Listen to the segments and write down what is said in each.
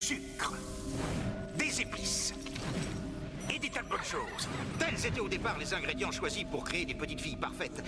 Sucre, des épices et des tas de bonnes choses. Tels étaient au départ les ingrédients choisis pour créer des petites filles parfaites.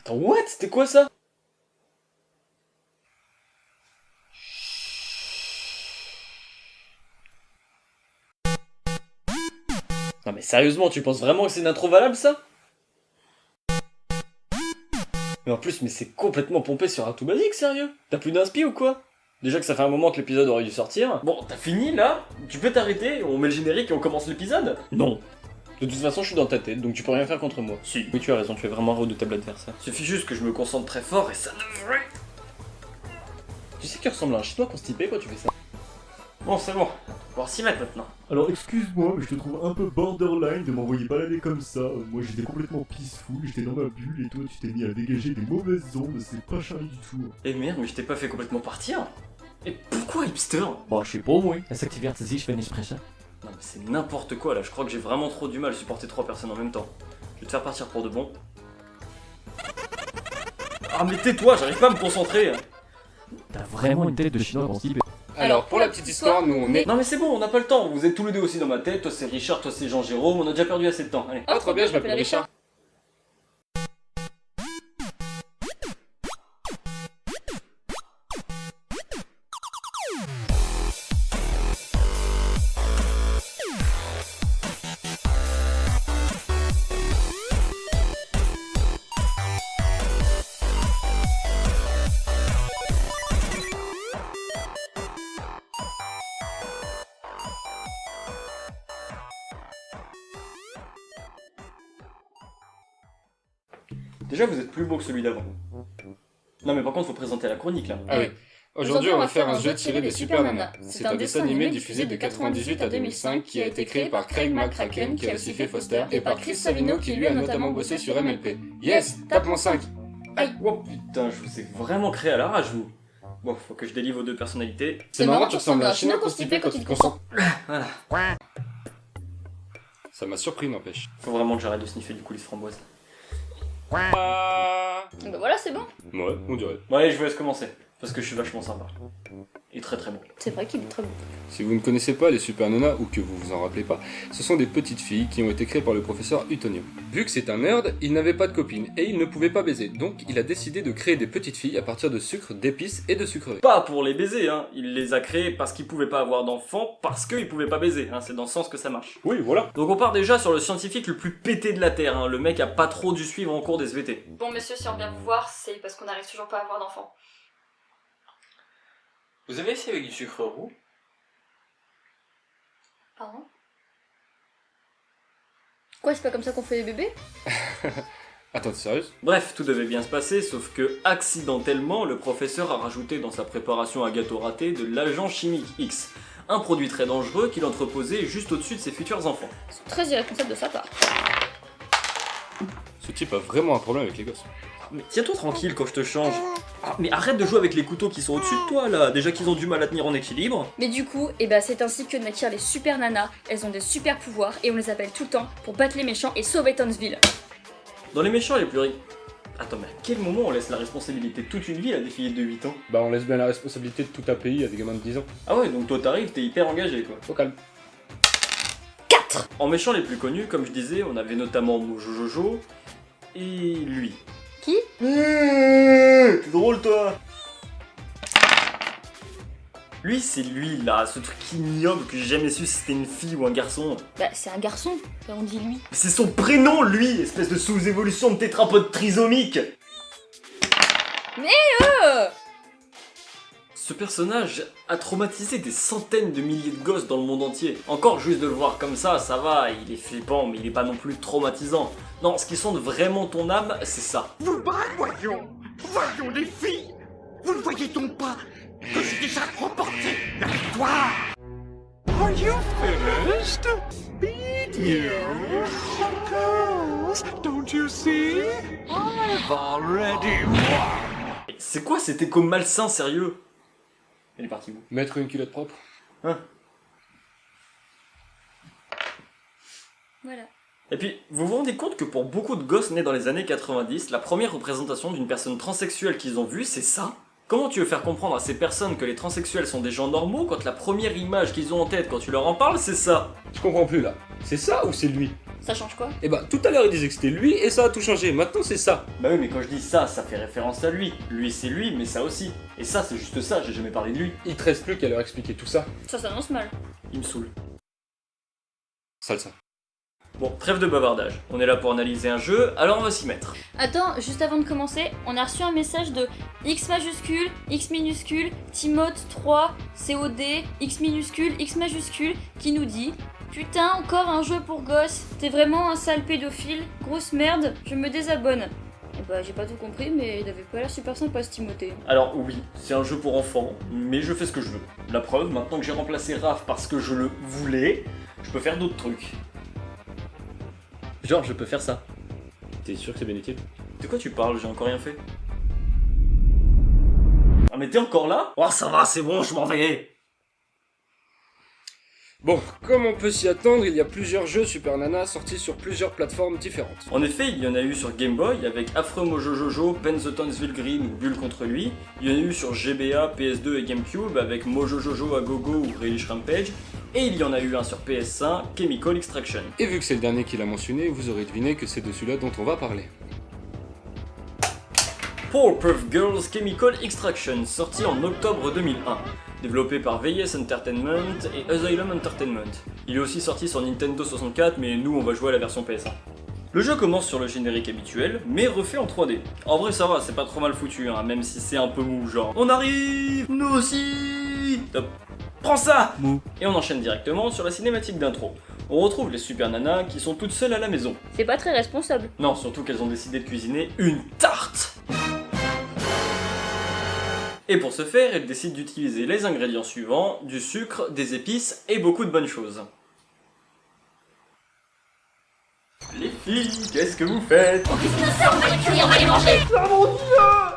Attends, what? C'était quoi ça? Non mais sérieusement, tu penses vraiment que c'est une intro valable ça? Mais en plus, mais c'est complètement pompé sur un tout basique, sérieux? T'as plus d'inspi ou quoi? Déjà que ça fait un moment que l'épisode aurait dû sortir. Bon, t'as fini là? Tu peux t'arrêter, on met le générique et on commence l'épisode? Non. De toute façon, je suis dans ta tête, donc tu peux rien faire contre moi. Si. Oui, tu as raison, tu es vraiment un redoutable adversaire. Suffit juste que je me concentre très fort et ça devrait... Tu sais que tu ressembles à un chinois constipé quand tu fais ça. Bon, c'est bon. On va pouvoir s'y mettre maintenant. Alors excuse-moi, mais je te trouve un peu borderline de m'envoyer balader comme ça. Moi j'étais complètement peaceful, j'étais dans ma bulle et toi tu t'es mis à dégager des mauvaises ondes, c'est pas charlie du tout. Eh merde, mais je t'ai pas fait complètement partir. Et pourquoi hipster? Bon, je sais pas, moi. La s'activer si je fais une expression. Non mais c'est n'importe quoi là, je crois que j'ai vraiment trop du mal à supporter 3 personnes en même temps. Je vais te faire partir pour de bon. Ah mais tais-toi, j'arrive pas à me concentrer. T'as vraiment une tête de chinois constipé. Alors, pour la petite histoire, nous on est... Non mais c'est bon, on n'a pas le temps, vous êtes tous les deux aussi dans ma tête, toi c'est Richard, toi c'est Jean-Jérôme, on a déjà perdu assez de temps, allez. Ah, trop bien, je m'appelle Richard. Déjà vous êtes plus beau que celui d'avant. Non mais par contre faut présenter la chronique là. Ah oui. Aujourd'hui, on va faire un jeu tiré des Super Nana. C'est un dessin animé diffusé de 98 à 2005 qui a été créé par Craig McCracken qui a aussi fait Foster et par Chris Savino qui lui a notamment bossé sur MLP. Yes, tape mon 5. Aïe. Oh putain, je vous ai vraiment créé à la rage vous. Bon, faut que je délie vos deux personnalités. C'est marrant, tu ressembles à un chinois constipé quand il te concentre. Voilà. Ça m'a surpris, n'empêche. Faut vraiment que j'arrête de sniffer du coulis framboise. Ah. Bah voilà, c'est bon. Ouais, on dirait. Bon allez, je vous laisse commencer. Parce que je suis vachement sympa. Et très très bon. C'est vrai qu'il est très bon. Si vous ne connaissez pas les Super Nana ou que vous vous en rappelez pas, ce sont des petites filles qui ont été créées par le professeur Utonium. Vu que c'est un nerd, il n'avait pas de copine et il ne pouvait pas baiser, donc il a décidé de créer des petites filles à partir de sucre, d'épices et de sucreries. Pas pour les baiser, hein. Il les a créés parce qu'il pouvait pas avoir d'enfants, parce qu'il pouvait pas baiser, hein. C'est dans ce sens que ça marche. Oui, voilà. Donc on part déjà sur le scientifique le plus pété de la Terre, hein. Le mec a pas trop dû suivre en cours des SVT. Bon, monsieur, si on vient vous voir, c'est parce qu'on n'arrive toujours pas à avoir d'enfants. Vous avez essayé avec du sucre roux? Pardon? Quoi, c'est pas comme ça qu'on fait les bébés? Attends, t'es sérieuse? Bref, tout devait bien se passer, sauf que, accidentellement, le professeur a rajouté dans sa préparation à gâteau raté de l'agent chimique X. Un produit très dangereux qu'il entreposait juste au-dessus de ses futurs enfants. C'est très irresponsable de sa part. Ce type a vraiment un problème avec les gosses. Mais tiens-toi tranquille quand je te change. Ah, mais arrête de jouer avec les couteaux qui sont au-dessus de toi là, déjà qu'ils ont du mal à tenir en équilibre. Mais du coup, eh ben, c'est ainsi que naquirent les super nanas. Elles ont des super pouvoirs et on les appelle tout le temps pour battre les méchants et sauver Townsville. Dans les méchants les plus Attends, mais à quel moment on laisse la responsabilité de toute une ville à des fillettes de 8 ans? Bah on laisse bien la responsabilité de tout un pays à des gamins de 10 ans. Ah ouais, donc toi t'arrives, t'es hyper engagé quoi. Au calme. 4. En méchants les plus connus, comme je disais, on avait notamment Mojo Jojo et lui. Qui? T'es drôle toi. Lui, c'est lui là, ce truc ignoble que j'ai jamais su si c'était une fille ou un garçon. Bah, c'est un garçon, et on dit lui. C'est son prénom, lui, espèce de sous-évolution de tétrapode trisomique. Ce personnage a traumatisé des centaines de milliers de gosses dans le monde entier. Encore juste de le voir comme ça va, il est flippant, mais il est pas non plus traumatisant. Non, ce qui sonde vraiment ton âme, c'est ça. Vous battre, voyons. Voyons les filles. Vous ne voyez donc pas que j'ai déjà remporté la victoire? Are you finished? Beat you? Of course. Don't you see? I've already won. C'est quoi cet écho malsain, sérieux? Elle est partie où? Mettre une culotte propre. Voilà. Et puis, vous vous rendez compte que pour beaucoup de gosses nés dans les années 90, la première représentation d'une personne transsexuelle qu'ils ont vue, c'est ça? Comment tu veux faire comprendre à ces personnes que les transsexuels sont des gens normaux quand la première image qu'ils ont en tête quand tu leur en parles, c'est ça? Je comprends plus là. C'est ça ou c'est lui? Ça change quoi? Eh bah tout à l'heure il disait que c'était lui et ça a tout changé. Maintenant c'est ça. Bah oui, mais quand je dis ça, ça fait référence à lui. Lui, c'est lui, mais ça aussi. Et ça, c'est juste ça, j'ai jamais parlé de lui. Il te reste plus qu'à leur expliquer tout ça. Ça s'annonce mal. Il me saoule. Salsa. Bon, trêve de bavardage. On est là pour analyser un jeu, alors on va s'y mettre. Attends, juste avant de commencer, on a reçu un message de X majuscule, X minuscule, Timoth 3, COD, X minuscule, X majuscule, qui nous dit: Putain, encore un jeu pour gosses, t'es vraiment un sale pédophile, grosse merde, je me désabonne. Et bah, j'ai pas tout compris, mais il avait pas l'air super sympa ce Timothée. Alors oui, c'est un jeu pour enfants, mais je fais ce que je veux. La preuve, maintenant que j'ai remplacé Raph parce que je le voulais, je peux faire d'autres trucs. Genre, je peux faire ça. T'es sûr que c'est bénéfique? De quoi tu parles? J'ai encore rien fait. Ah mais t'es encore là? Oh ça va, c'est bon, je m'en vais. Bon, comme on peut s'y attendre, il y a plusieurs jeux Super Nana sortis sur plusieurs plateformes différentes. En effet, il y en a eu sur Game Boy avec Affreux Mojo Jojo, Ben the Townsville Green ou Bulle contre lui. Il y en a eu sur GBA, PS2 et GameCube avec Mojo Jojo à Gogo ou Relish Rampage. Et il y en a eu un sur PS1, Chemical Extraction. Et vu que c'est le dernier qu'il a mentionné, vous aurez deviné que c'est de celui-là dont on va parler. Powerpuff Girls Chemical Extraction, sorti en octobre 2001. Développé par VS Entertainment et Asylum Entertainment. Il est aussi sorti sur Nintendo 64, mais nous on va jouer à la version PS1. Le jeu commence sur le générique habituel, mais refait en 3D. En vrai ça va, c'est pas trop mal foutu, hein, même si c'est un peu mou, genre on arrive, nous aussi. Top. Prends ça! Mou. Et on enchaîne directement sur la cinématique d'intro. On retrouve les super nanas qui sont toutes seules à la maison. C'est pas très responsable. Non, surtout qu'elles ont décidé de cuisiner une tarte! Et pour ce faire, elles décident d'utiliser les ingrédients suivants, du sucre, des épices et beaucoup de bonnes choses. Les filles, qu'est-ce que vous faites?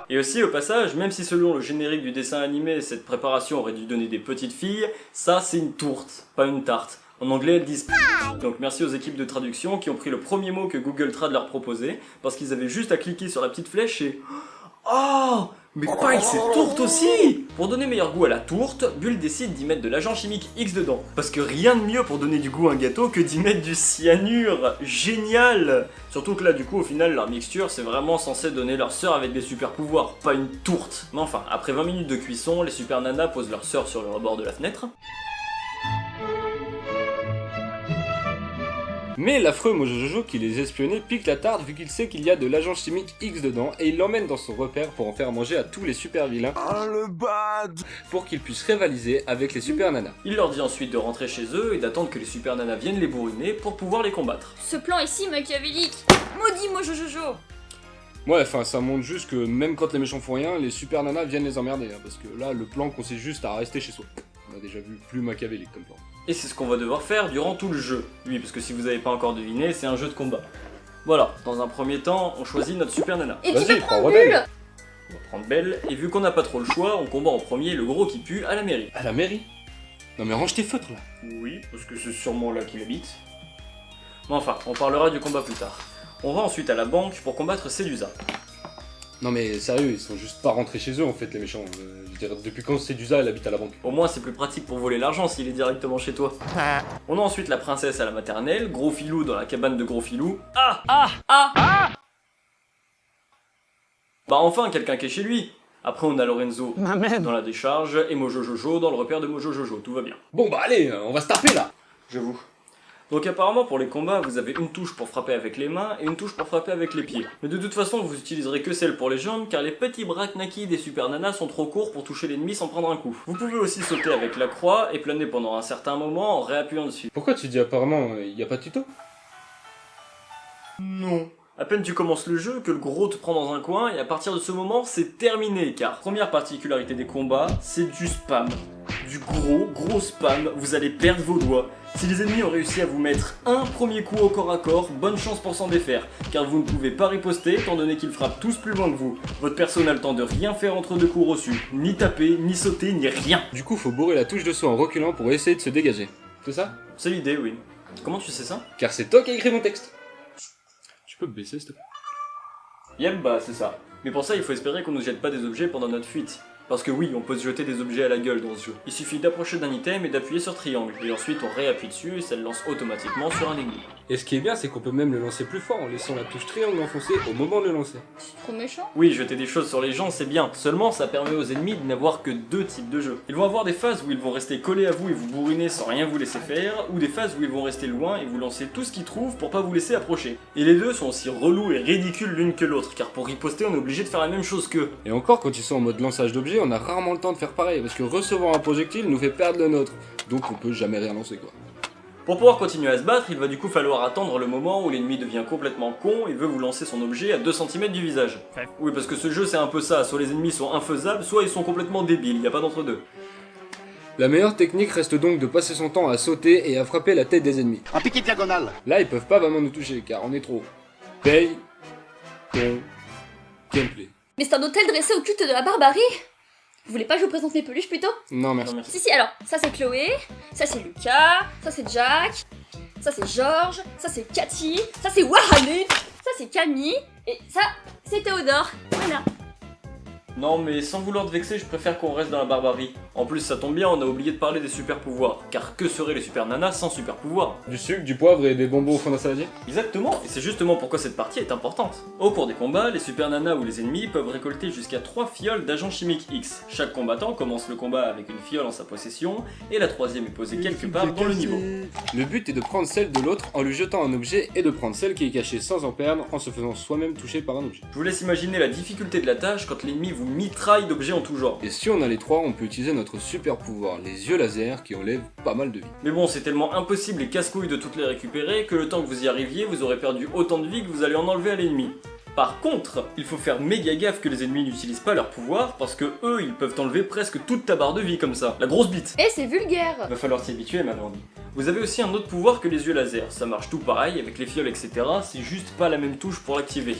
Et aussi au passage, même si selon le générique du dessin animé, cette préparation aurait dû donner des petites filles, ça c'est une tourte, pas une tarte. En anglais elles disent pie. Donc merci aux équipes de traduction qui ont pris le premier mot que Google Trad leur proposait, parce qu'ils avaient juste à cliquer sur la petite flèche et... Oh! Mais paille, c'est tourte aussi! Pour donner meilleur goût à la tourte, Bull décide d'y mettre de l'agent chimique X dedans. Parce que rien de mieux pour donner du goût à un gâteau que d'y mettre du cyanure. Génial! Surtout que là, du coup, au final, leur mixture, c'est vraiment censé donner leur sœur avec des super pouvoirs, pas une tourte. Mais enfin, après 20 minutes de cuisson, les super nanas posent leur sœur sur le rebord de la fenêtre. Mais l'affreux Mojo Jojo qui les espionnait pique la tarte vu qu'il sait qu'il y a de l'agent chimique X dedans et il l'emmène dans son repère pour en faire manger à tous les super vilains pour qu'ils puissent rivaliser avec les super nanas. Il leur dit ensuite de rentrer chez eux et d'attendre que les super nanas viennent les bourriner pour pouvoir les combattre. Ce plan ici machiavélique. Maudit Mojo Jojo. Ouais, enfin ça montre juste que même quand les méchants font rien, les super nanas viennent les emmerder, hein, parce que là le plan consiste juste à rester chez soi. On a déjà vu plus machiavélique comme plan. Et c'est ce qu'on va devoir faire durant tout le jeu. Oui, parce que si vous avez pas encore deviné, c'est un jeu de combat. Voilà, dans un premier temps, on choisit notre super nana. Et qui Vas-y, va prendre prends Rebelle. Bulle? On va prendre Belle, et vu qu'on n'a pas trop le choix, on combat en premier le gros qui pue à la mairie. À la mairie? Non mais range tes feutres là. Oui, parce que c'est sûrement là qu'il habite. Mais enfin, on parlera du combat plus tard. On va ensuite à la banque pour combattre Sédusa. Non mais sérieux, ils sont juste pas rentrés chez eux en fait les méchants. Je veux dire, depuis quand Sédusa elle habite à la banque? Au moins c'est plus pratique pour voler l'argent s'il est directement chez toi. On a ensuite la princesse à la maternelle, Gros Filou dans la cabane de Gros Filou. Bah enfin quelqu'un qui est chez lui. Après on a Lorenzo dans la décharge et Mojo Jojo dans le repère de Mojo Jojo, tout va bien. Bon bah allez, on va se taper là. J'avoue. Donc apparemment pour les combats vous avez une touche pour frapper avec les mains et une touche pour frapper avec les pieds. Mais de toute façon vous utiliserez que celle pour les jambes car les petits bras knacky des super nanas sont trop courts pour toucher l'ennemi sans prendre un coup. Vous pouvez aussi sauter avec la croix et planer pendant un certain moment en réappuyant dessus. Pourquoi tu dis apparemment, y a pas de tuto? Non. À peine tu commences le jeu que le gros te prend dans un coin et à partir de ce moment c'est terminé car première particularité des combats, c'est du spam. Du gros spam, vous allez perdre vos doigts. Si les ennemis ont réussi à vous mettre un premier coup au corps à corps, bonne chance pour s'en défaire, car vous ne pouvez pas riposter étant donné qu'ils frappent tous plus loin que vous. Votre perso n'a le temps de rien faire entre deux coups reçus, ni taper, ni sauter, ni rien. Du coup faut bourrer la touche de saut en reculant pour essayer de se dégager. C'est ça? C'est l'idée, oui. Comment tu sais ça? Car c'est toi qui as écrit mon texte. Tu peux me baisser s'il te plaît? Yep, bah c'est ça. Mais pour ça il faut espérer qu'on nous jette pas des objets pendant notre fuite. Parce que oui, on peut se jeter des objets à la gueule dans ce jeu. Il suffit d'approcher d'un item et d'appuyer sur triangle, et ensuite on réappuie dessus et ça le lance automatiquement sur un ennemi. Et ce qui est bien, c'est qu'on peut même le lancer plus fort en laissant la touche triangle enfoncée au moment de le lancer. C'est trop méchant. Oui, jeter des choses sur les gens c'est bien, seulement ça permet aux ennemis de n'avoir que deux types de jeux. Ils vont avoir des phases où ils vont rester collés à vous et vous bourriner sans rien vous laisser faire, ou des phases où ils vont rester loin et vous lancer tout ce qu'ils trouvent pour pas vous laisser approcher. Et les deux sont aussi relous et ridicules l'une que l'autre, car pour riposter on est obligé de faire la même chose qu'eux. Et encore, quand ils sont en mode lançage d'objets, on a rarement le temps de faire pareil, parce que recevoir un projectile nous fait perdre le nôtre. Donc on peut jamais rien lancer quoi. Pour pouvoir continuer à se battre, il va du coup falloir attendre le moment où l'ennemi devient complètement con et veut vous lancer son objet à 2 cm du visage. Oui, parce que ce jeu c'est un peu ça, soit les ennemis sont infaisables, soit ils sont complètement débiles, il n'y a pas d'entre deux. La meilleure technique reste donc de passer son temps à sauter et à frapper la tête des ennemis. Un piqué diagonal. Là, ils peuvent pas vraiment nous toucher, car on est trop. Paye ton gameplay. Mais c'est un hôtel dressé au culte de la barbarie. Vous voulez pas que je vous présente mes peluches plutôt? Non, merci. Non, merci. Si, alors, ça c'est Chloé, ça c'est Lucas, ça c'est Jack, ça c'est Georges, ça c'est Cathy, ça c'est Wahane, ça c'est Camille, et ça c'est Théodore. Voilà. Non mais sans vouloir te vexer, je préfère qu'on reste dans la barbarie. En plus ça tombe bien, on a oublié de parler des super pouvoirs. Car que seraient les super nanas sans super pouvoirs? Du sucre, du poivre et des bonbons au fond d'un saladier? Exactement, et c'est justement pourquoi cette partie est importante. Au cours des combats, les super nanas ou les ennemis peuvent récolter jusqu'à 3 fioles d'agents chimiques X. Chaque combattant commence le combat avec une fiole en sa possession, et la troisième est posée quelque part dans le niveau. Le but est de prendre celle de l'autre en lui jetant un objet et de prendre celle qui est cachée sans en perdre en se faisant soi-même toucher par un objet. Je vous laisse imaginer la difficulté de la tâche quand l'ennemi vous mitraille d'objets en tout genre. Et si on a les trois, on peut utiliser notre super pouvoir, les yeux laser, qui enlèvent pas mal de vie. Mais bon, c'est tellement impossible et casse-couille de toutes les récupérer que le temps que vous y arriviez, vous aurez perdu autant de vie que vous allez en enlever à l'ennemi. Par contre, il faut faire méga gaffe que les ennemis n'utilisent pas leur pouvoir parce que eux, ils peuvent enlever presque toute ta barre de vie comme ça. La grosse bite. Et c'est vulgaire. Va falloir s'y habituer, ma grande. Vous avez aussi un autre pouvoir que les yeux laser. Ça marche tout pareil avec les fioles, etc. C'est juste pas la même touche pour l'activer.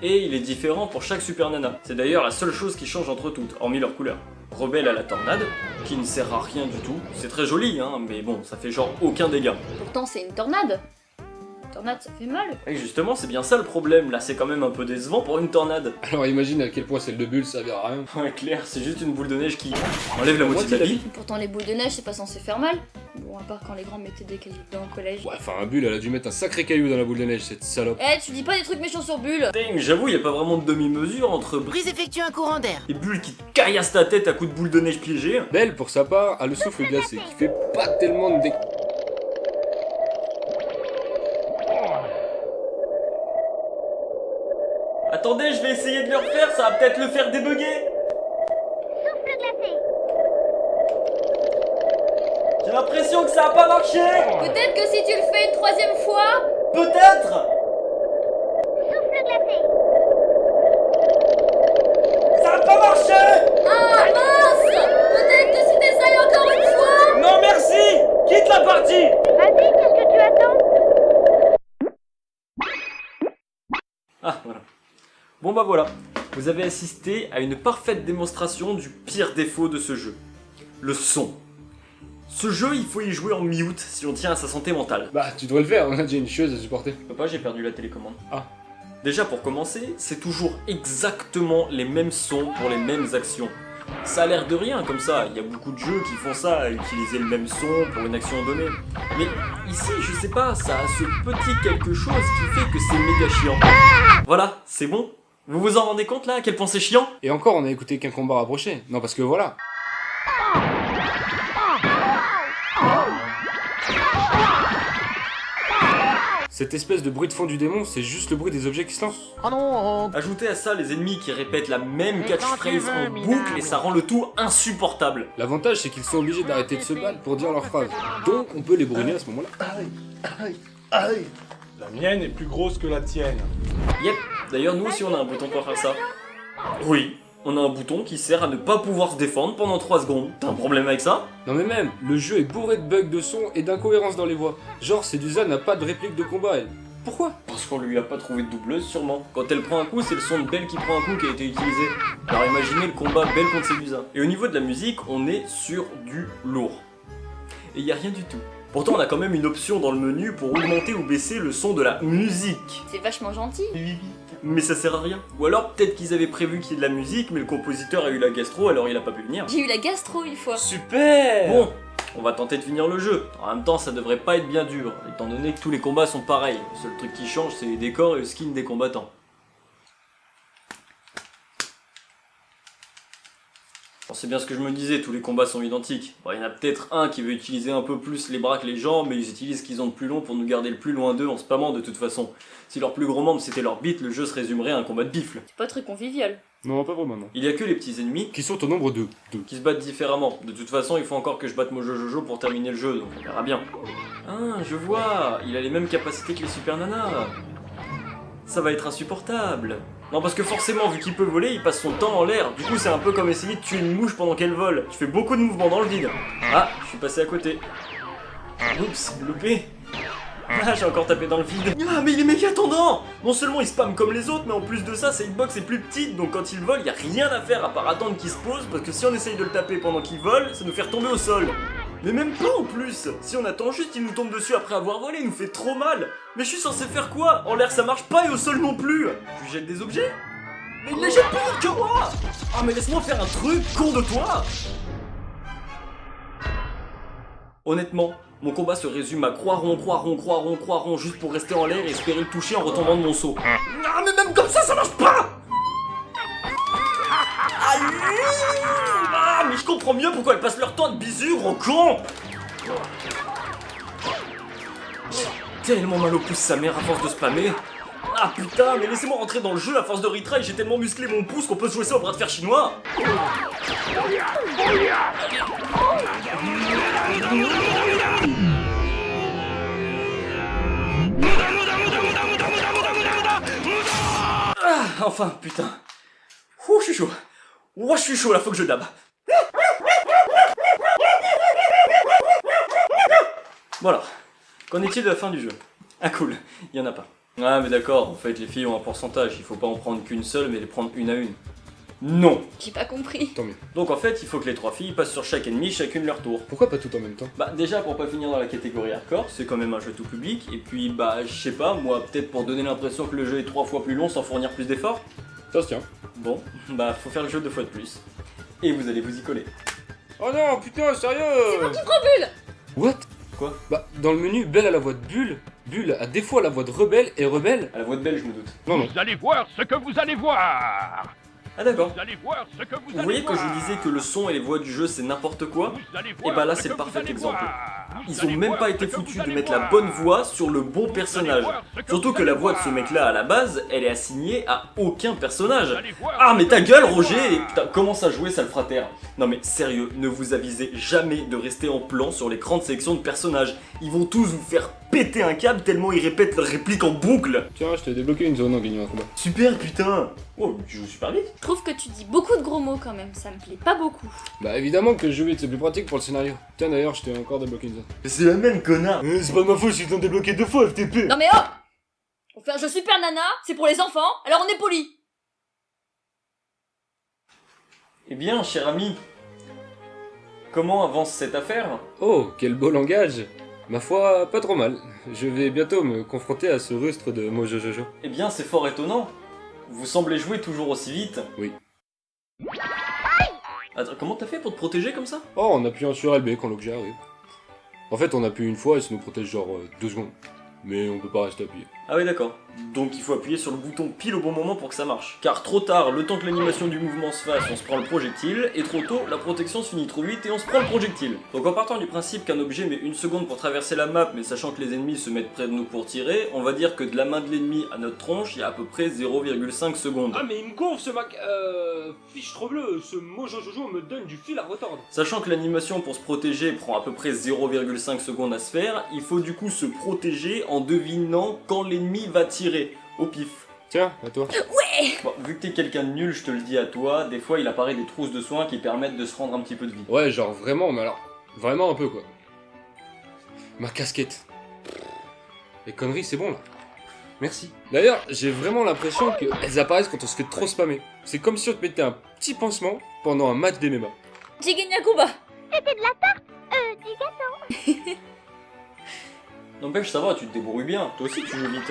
Et il est différent pour chaque super nana. C'est d'ailleurs la seule chose qui change entre toutes, hormis leur couleur. Rebelle à la tornade, qui ne sert à rien du tout. C'est très joli, hein, mais bon, ça fait genre aucun dégât. Pourtant c'est une tornade. Tornade ça fait mal. Et justement, c'est bien ça le problème, là, c'est quand même un peu décevant pour une tornade. Alors imagine à quel point celle de bulle servira à rien. Ouais, clair, c'est juste une boule de neige qui enlève la moitié de la vie. Pourtant les boules de neige c'est pas censé faire mal. Bon, à part quand les grands mettaient des cailloux dedans au collège. Ouais, enfin un bulle, elle a dû mettre un sacré caillou dans la boule de neige, cette salope. Eh, tu dis pas des trucs méchants sur Bulle. Dang, j'avoue, y a pas vraiment de demi-mesure entre Brise effectue un courant d'air. et Bulle qui te caillasse ta tête à coups de boule de neige piégée. Belle, pour sa part, a le souffle glacé, qui fait pas tellement de dégâts. Attendez, je vais essayer de le refaire, ça va peut-être le faire débugger. Souffle glacé. J'ai l'impression que ça a pas marché. Peut-être que si tu le fais une troisième fois. Peut-être. Souffle glacé. Ça a pas marché. Ah mince. Peut-être que si t'essayes encore une fois. Non merci. Quitte la partie. Vas-y, qu'est-ce que tu attends? Ah voilà. Bon bah voilà. Vous avez assisté à une parfaite démonstration du pire défaut de ce jeu. Le son. Ce jeu, il faut y jouer en mute si on tient à sa santé mentale. Bah, tu devrais le faire, on a déjà une chose à supporter. Papa, j'ai perdu la télécommande. Ah. Déjà, pour commencer, c'est toujours exactement les mêmes sons pour les mêmes actions. Ça a l'air de rien comme ça, il y a beaucoup de jeux qui font ça, à utiliser le même son pour une action donnée. Mais ici, je sais pas, ça a ce petit quelque chose qui fait que c'est méga chiant. Voilà, c'est bon. Vous vous en rendez compte là, à quel point c'est chiant? Et encore, on a écouté qu'un combat rapproché. Non, parce que voilà. Cette espèce de bruit de fond du démon, c'est juste le bruit des objets qui se lancent. Oh non, Ajoutez à ça les ennemis qui répètent la même catchphrase en boucle et ça rend le tout insupportable. L'avantage, c'est qu'ils sont obligés d'arrêter de se battre pour dire leurs phrases. Donc, on peut les brûler à ce moment-là. Aïe. La mienne est plus grosse que la tienne. Yep, d'ailleurs nous aussi on a un bouton pour faire ça. Oui, on a un bouton qui sert à ne pas pouvoir se défendre pendant 3 secondes. T'as un problème avec ça? Non mais même, le jeu est bourré de bugs de son et d'incohérences dans les voix. Genre, Sedusa n'a pas de réplique de combat, elle. Pourquoi? Parce qu'on lui a pas trouvé de doubleuse sûrement. Quand elle prend un coup, c'est le son de Belle qui prend un coup qui a été utilisé. Alors imaginez le combat Belle contre Sedusa. Et au niveau de la musique, on est sur du lourd. Et y a rien du tout. Pourtant on a quand même une option dans le menu pour augmenter ou baisser le son de la musique. C'est vachement gentil. Mais ça sert à rien. Ou alors peut-être qu'ils avaient prévu qu'il y ait de la musique, mais le compositeur a eu la gastro alors il a pas pu venir. J'ai eu la gastro une fois. Super! Bon, on va tenter de finir le jeu. En même temps, ça devrait pas être bien dur, étant donné que tous les combats sont pareils. Le seul truc qui change, c'est les décors et le skin des combattants. Bon, c'est bien ce que je me disais, tous les combats sont identiques. Bon, il y en a peut-être un qui veut utiliser un peu plus les bras que les jambes, mais ils utilisent ce qu'ils ont de plus long pour nous garder le plus loin d'eux en spammant de toute façon. Si leur plus gros membre c'était leur bite, le jeu se résumerait à un combat de bifle. C'est pas très convivial. Non, pas vraiment, non. Il y a que les petits ennemis Qui sont au nombre de 2. qui se battent différemment. De toute façon, il faut encore que je batte Mojo Jojo pour terminer le jeu, donc on verra bien. Ah, je vois, il a les mêmes capacités que les Super Nanas. Ça va être insupportable. Non, parce que forcément, vu qu'il peut voler, il passe son temps en l'air. Du coup, c'est un peu comme essayer de tuer une mouche pendant qu'elle vole. Tu fais beaucoup de mouvements dans le vide. Ah, je suis passé à côté. Oups, loupé. Ah, j'ai encore tapé dans le vide. Ah, mais il est méga tendant. Non seulement il spam comme les autres, mais en plus de ça, sa hitbox est plus petite, donc quand il vole, y a rien à faire à part attendre qu'il se pose, parce que si on essaye de le taper pendant qu'il vole, ça nous fait retomber au sol. Mais même pas en plus. Si on attend juste, il nous tombe dessus après avoir volé, il nous fait trop mal. Mais je suis censé faire quoi? En l'air ça marche pas et au sol non plus. Je lui jette des objets? Mais il les jette plus vite que moi. Ah mais laisse-moi faire un truc, con de toi. Honnêtement, mon combat se résume à croire rond, juste pour rester en l'air et espérer le toucher en retombant de mon saut. Ah mais même comme ça marche pas. Aïe. Ah mais je comprends mieux pourquoi elles passent leur temps à te bisu, gros con. J'ai tellement mal au pouce sa mère à force de spammer. Ah putain, mais laissez-moi rentrer dans le jeu à force de retry, j'ai tellement musclé mon pouce qu'on peut se jouer ça au bras de fer chinois. Ah, enfin, putain. Ouh, je suis chaud. Ouah, je suis chaud, là, faut que je dab. Voilà. Qu'en est-il de la fin du jeu? Ah cool, il y en a pas. Ah mais d'accord, en fait les filles ont un pourcentage, il faut pas en prendre qu'une seule mais les prendre une à une. Non. J'ai pas compris. Tant mieux. Donc en fait il faut que les 3 filles passent sur chaque ennemi chacune leur tour. Pourquoi pas tout en même temps? Bah déjà pour pas finir dans la catégorie hardcore, c'est quand même un jeu tout public, et puis bah je sais pas, moi peut-être pour donner l'impression que le jeu est 3 fois plus long sans fournir plus d'efforts. Ça se tient. Bon, bah faut faire le jeu 2 fois de plus. Et vous allez vous y coller. Oh non, putain, sérieux? What? Quoi? Bah, dans le menu, Belle a la voix de Bulle, Bulle a des fois la voix de Rebelle, et Rebelle... À la voix de Belle je me doute. Non, non. Vous allez voir ce que vous allez voir. Ah d'accord. Vous allez voir ce que vous Vous allez voyez quand voir. je vous disais que le son et les voix du jeu c'est n'importe quoi? Vous allez Et voir bah là ce c'est le que vous parfait allez exemple. voir. Vous Ils ont allez même voir pas ce été que foutus vous de allez mettre la voir. bonne voix sur le bon personnage. voir ce que Surtout vous que la allez voix de ce voir. mec là à la base, elle est assignée à aucun personnage. Vous allez voir Ah ce mais que ta vous gueule allez Roger, voir. et putain commence à jouer sale frater. Non mais sérieux, ne vous avisez jamais de rester en plan sur l'écran de sélection de personnages. Ils vont tous vous faire péter un câble tellement ils répètent leurs répliques en boucle. Tiens, je t'ai débloqué une zone en gagnant un combat. Super putain. Oh, tu joues super vite. Je trouve que tu dis beaucoup de gros mots quand même, ça me plaît pas beaucoup. Bah évidemment que jouer vite, c'est plus pratique pour le scénario. Tiens d'ailleurs, je t'ai encore débloqué une zone. C'est la même connard. C'est pas de ma faute si je t'en débloqué 2 fois, FTP. Non mais oh! On fait un jeu Super Nana, c'est pour les enfants, alors on est poli. Eh bien, cher ami, comment avance cette affaire? Oh, quel beau langage. Ma foi, pas trop mal. Je vais bientôt me confronter à ce rustre de Mojo Jojo. Eh bien, c'est fort étonnant. Vous semblez jouer toujours aussi vite. Oui. Attends, comment t'as fait pour te protéger comme ça? Oh, en appuyant sur LB quand l'objet arrive. En fait, on appuie une fois et ça nous protège genre 2 secondes. Mais on peut pas rester appuyé. Ah oui, d'accord. Donc il faut appuyer sur le bouton pile au bon moment pour que ça marche. Car trop tard, le temps que l'animation du mouvement se fasse, on se prend le projectile, et trop tôt, la protection se finit trop vite et on se prend le projectile. Donc en partant du principe qu'un objet met 1 seconde pour traverser la map, mais sachant que les ennemis se mettent près de nous pour tirer, on va dire que de la main de l'ennemi à notre tronche, il y a à peu près 0,5 secondes. Ah, mais il me gonfle ce Mac. Fiche trop bleu, ce Mojo Jojo me donne du fil à retordre. Sachant que l'animation pour se protéger prend à peu près 0,5 secondes à se faire, il faut du coup se protéger en devinant quand l'ennemi va tirer, au pif. Tiens, à toi. Bon, vu que t'es quelqu'un de nul, je te le dis à toi, des fois il apparaît des trousses de soins qui permettent de se rendre un petit peu de vie. Ouais, genre vraiment, mais alors, vraiment un peu quoi. Ma casquette. Les conneries, c'est bon là. Merci. D'ailleurs, j'ai vraiment l'impression qu'elles apparaissent quand on se fait trop spammer. C'est comme si on te mettait un petit pansement pendant un match d'MMA. Jigen Yakuba. C'était de la tarte du gâteau. N'empêche, ça va, tu te débrouilles bien. Toi aussi, tu joues vite.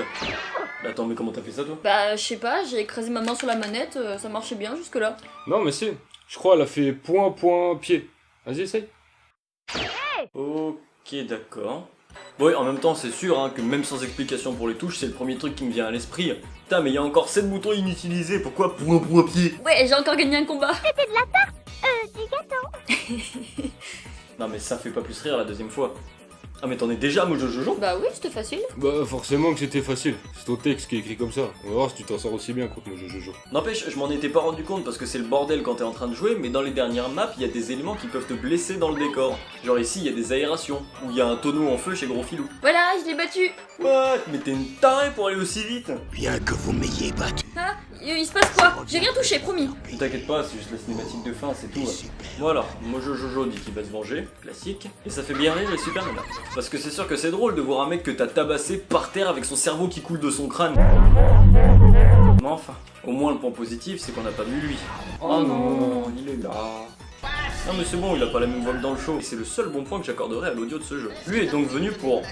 Bah, attends, mais comment t'as fait ça, toi? Bah, je sais pas, j'ai écrasé ma main sur la manette, ça marchait bien jusque-là. Non, mais si. Je crois elle a fait point, point, pied. Vas-y, essaye. Ok, d'accord. Bon, en même temps, c'est sûr hein, que même sans explication pour les touches, c'est le premier truc qui me vient à l'esprit. Putain, mais il y a encore 7 boutons inutilisés, pourquoi point, point, pied? Ouais, j'ai encore gagné un combat. C'était de la tarte du gâteau. Non, mais ça fait pas plus rire la deuxième fois. Ah, mais t'en es déjà à Mojo Jojo? Bah oui, c'était facile. Bah, forcément que c'était facile. C'est ton texte qui est écrit comme ça. On va voir si tu t'en sors aussi bien contre Mojo Jojo. N'empêche, je m'en étais pas rendu compte parce que c'est le bordel quand t'es en train de jouer, mais dans les dernières maps, il y a des éléments qui peuvent te blesser dans le décor. Genre ici, il y a des aérations, ou il y a un tonneau en feu chez Gros Filou. Voilà, je l'ai battu. What? Mais t'es une tarée pour aller aussi vite! Bien que vous m'ayez battu. Ah, il se passe quoi? J'ai rien touché, promis. Ne t'inquiète pas, c'est juste la cinématique de fin, c'est tout. Voilà, Mojo Jojo dit qu'il va se venger, classique, et ça fait bien rire les super nanas. Parce que c'est sûr que c'est drôle de voir un mec que t'as tabassé par terre avec son cerveau qui coule de son crâne. Mais enfin, au moins le point positif, c'est qu'on n'a pas vu lui. Oh non, il est là. Non mais c'est bon, il a pas la même voix que dans le show, et c'est le seul bon point que j'accorderai à l'audio de ce jeu. Lui est donc venu pour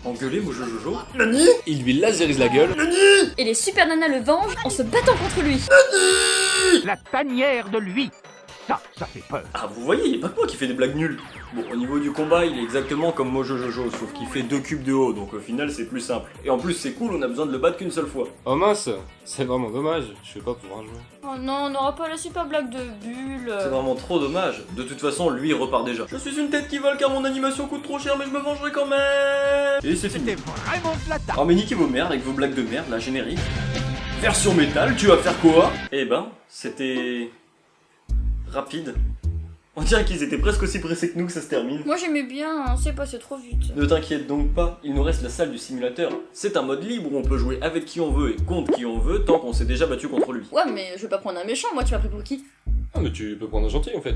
engueuler Mojo Jojo. Nani? Il lui laserise la gueule. Et les super nanas le vengent en se battant contre lui. La tanière de lui. Ça fait peur. Ah, vous voyez, il y a pas que moi qui fait des blagues nulles. Bon, au niveau du combat, il est exactement comme Mojo Jojo, sauf qu'il fait 2 cubes de haut, donc au final c'est plus simple. Et en plus c'est cool, on a besoin de le battre qu'une seule fois. Oh mince, c'est vraiment dommage. Je vais pas pouvoir jouer. Oh non, on n'aura pas la super blague de Bulle. C'est vraiment trop dommage. De toute façon, lui il repart déjà. Je suis une tête qui vole car mon animation coûte trop cher, mais je me vengerai quand même. Et c'est fini. C'était vraiment flattant. Oh mais niquez vos merdes avec vos blagues de merde, la générique. Version métal, tu vas faire quoi? Eh ben, c'était... rapide. On dirait qu'ils étaient presque aussi pressés que nous que ça se termine. Moi j'aimais bien, hein, c'est passé trop vite. Ne t'inquiète donc pas, il nous reste la salle du simulateur. C'est un mode libre où on peut jouer avec qui on veut et contre qui on veut tant qu'on s'est déjà battu contre lui. Ouais, mais je vais pas prendre un méchant, moi tu m'as pris pour qui? Ah, mais tu peux prendre un gentil en fait.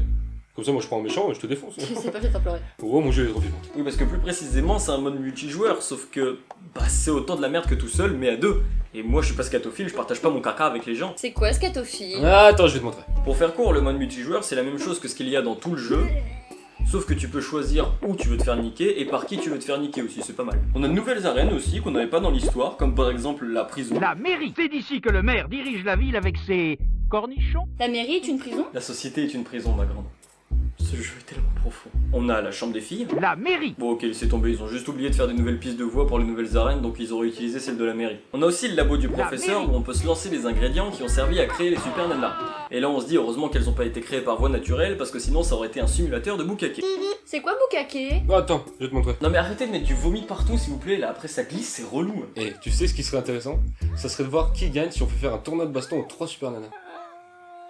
Comme ça, moi je prends un méchant et je te défonce. C'est pas fait de faire pleurer. Oh, mon jeu est trop vivant. Oui, parce que plus précisément, c'est un mode multijoueur, sauf que bah c'est autant de la merde que tout seul, mais à deux. Et moi je suis pas scatophile, je partage pas mon caca avec les gens. C'est quoi scatophile? Ah, attends, je vais te montrer. Pour faire court, le mode multijoueur c'est la même chose que ce qu'il y a dans tout le jeu, sauf que tu peux choisir où tu veux te faire niquer et par qui tu veux te faire niquer aussi, c'est pas mal. On a de nouvelles arènes aussi qu'on n'avait pas dans l'histoire, comme par exemple la prison. La mairie. C'est d'ici que le maire dirige la ville avec ses cornichons. La mairie est une prison? La société est une prison, ma grande. Ce jeu est tellement profond. On a la chambre des filles. La mairie. Bon ok, laissez tomber, ils ont juste oublié de faire des nouvelles pistes de voix pour les nouvelles arènes, donc ils auraient utilisé celle de la mairie. On a aussi le labo du professeur, où on peut se lancer les ingrédients qui ont servi à créer les super nanas. Et là on se dit heureusement qu'elles ont pas été créées par voie naturelle, parce que sinon ça aurait été un simulateur de bukake. C'est quoi Bukake? Oh, attends, je vais te montrer. Non mais arrêtez de mettre du vomi partout s'il vous plaît, là après ça glisse, c'est relou. Et tu sais ce qui serait intéressant? Ça serait de voir qui gagne si on fait faire un tournoi de baston aux 3 super nanas.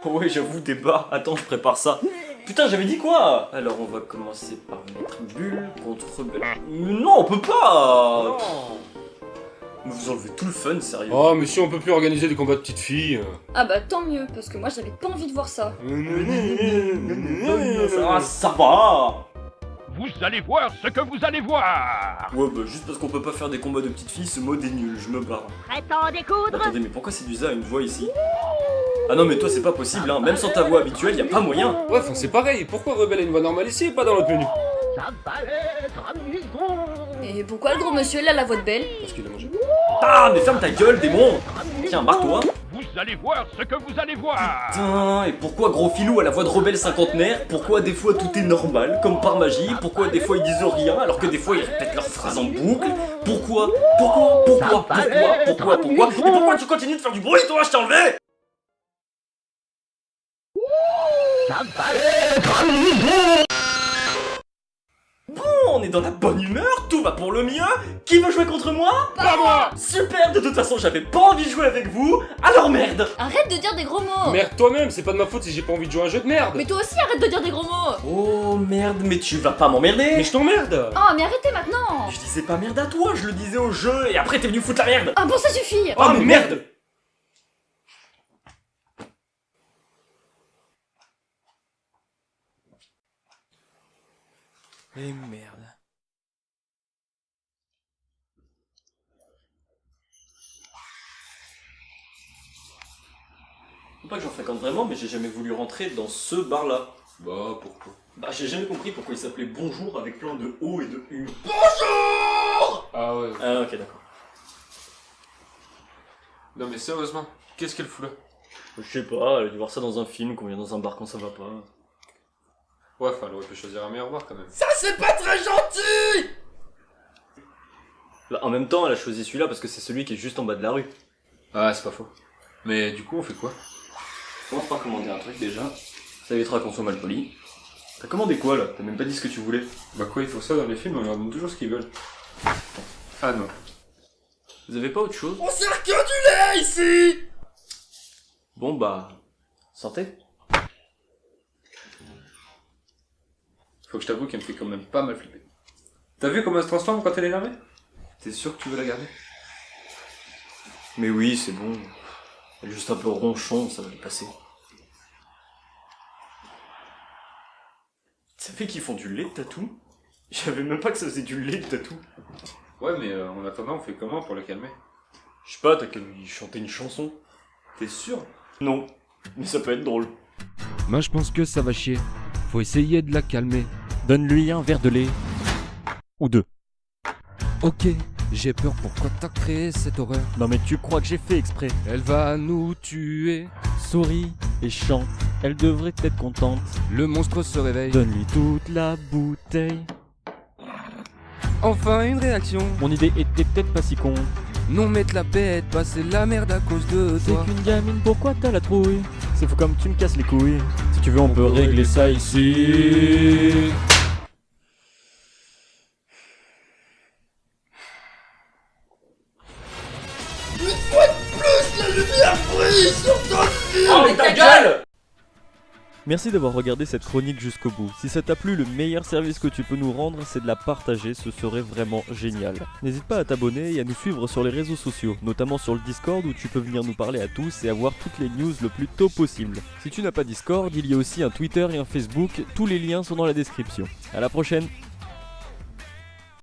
Oh ouais j'avoue, débat, attends je prépare ça. Putain j'avais dit quoi? Alors on va commencer par mettre Bulle contre Bulle. Non on peut pas. Vous enlevez tout le fun, sérieux. Oh, mais si on peut plus organiser des combats de petites filles. Ah bah tant mieux, parce que moi j'avais pas envie de voir ça. Ah ça va. Vous allez voir ce que vous allez voir. Ouais, bah juste parce qu'on peut pas faire des combats de petites filles, ce mode est nul, je me barre. Prêt à en découdre? Attendez, mais pourquoi Sédusa a une voix ici? Ah non, mais toi c'est pas possible, hein, même sans ta voix habituelle, y a pas moyen. Ouais, enfin c'est pareil, pourquoi Rebelle a une voix normale ici et pas dans l'autre menu? Ça va être amusant. Et pourquoi le gros monsieur il a la voix de Belle? Parce qu'il a mangé. Ah, mais ferme ta gueule, démon! Tiens, barre-toi. Vous allez voir ce que vous allez voir. Putain, et pourquoi Gros Filou a la voix de rebelle cinquantenaire? Pourquoi des fois tout est normal, comme par magie? Pourquoi des fois ils disent rien, alors que des fois ils répètent leurs phrases en boucle? Pourquoi? Et pourquoi tu continues de faire du bruit, toi? Je t'ai enlevé! Ça va être amusant. Bon, on est dans la bonne humeur, tout va pour le mieux. Qui veut jouer contre moi? Pas moi. Super, de toute façon j'avais pas envie de jouer avec vous, alors merde! Arrête de dire des gros mots. Merde toi-même, c'est pas de ma faute si j'ai pas envie de jouer à un jeu de merde. Mais toi aussi arrête de dire des gros mots. Oh merde, mais tu vas pas m'emmerder! Mais je t'emmerde. Oh mais arrêtez maintenant. Je disais pas merde à toi, je le disais au jeu, et après t'es venu foutre la merde! Ah bon ça suffit. Oh mais merde! Et merde. Pas que j'en fréquente vraiment, mais j'ai jamais voulu rentrer dans ce bar-là. Bah pourquoi? Bah j'ai jamais compris pourquoi il s'appelait Bonjour avec plein de O et de U. Ah ouais. Ah ok d'accord. Non mais sérieusement, qu'est-ce qu'elle fout là? Je sais pas, elle a dû voir ça dans un film, qu'on vient dans un bar quand ça va pas. Ouais, enfin elle aurait pu choisir un meilleur bar quand même. Ça c'est pas très gentil! Bah, en même temps, elle a choisi celui-là parce que c'est celui qui est juste en bas de la rue. Ah c'est pas faux. Mais du coup on fait quoi? Commence par commander un truc déjà. Ça évitera qu'on soit mal poli. T'as commandé quoi là? T'as même pas dit ce que tu voulais. Bah quoi, il faut ça dans les films, on leur donne toujours ce qu'ils veulent. Ah non. Vous avez pas autre chose? On sert que du lait ici! Bon bah... Santé. Faut que je t'avoue qu'elle me fait quand même pas mal flipper. T'as vu comment elle se transforme quand elle est énervée? T'es sûr que tu veux la garder? Mais oui, c'est bon. Elle est juste un peu ronchon, ça va lui passer. Ça fait qu'ils font du lait de tatou? Je savais même pas que ça faisait du lait de tatou. Ouais mais en attendant on fait comment pour la calmer? Je sais pas, t'as qu'à lui chanter une chanson. T'es sûr? Non, mais ça peut être drôle. Moi je pense que ça va chier. Faut essayer de la calmer. Donne-lui un verre de lait. Ou deux. Ok, j'ai peur, pourquoi t'as créé cette horreur? Non mais tu crois que j'ai fait exprès? Elle va nous tuer. Souris et chante, elle devrait être contente. Le monstre se réveille. Donne-lui toute la bouteille. Enfin une réaction. Mon idée était peut-être pas si con. Non mais te la bête, passer la merde à cause de C'est toi. qu'une gamine, pourquoi t'as la trouille? C'est fou comme tu me casses les couilles. Si tu veux on peut régler ça ici. Oh mais ta gueule! Merci d'avoir regardé cette chronique jusqu'au bout. Si ça t'a plu, le meilleur service que tu peux nous rendre, c'est de la partager, ce serait vraiment génial. N'hésite pas à t'abonner et à nous suivre sur les réseaux sociaux, notamment sur le Discord où tu peux venir nous parler à tous et avoir toutes les news le plus tôt possible. Si tu n'as pas Discord, il y a aussi un Twitter et un Facebook, tous les liens sont dans la description. À la prochaine!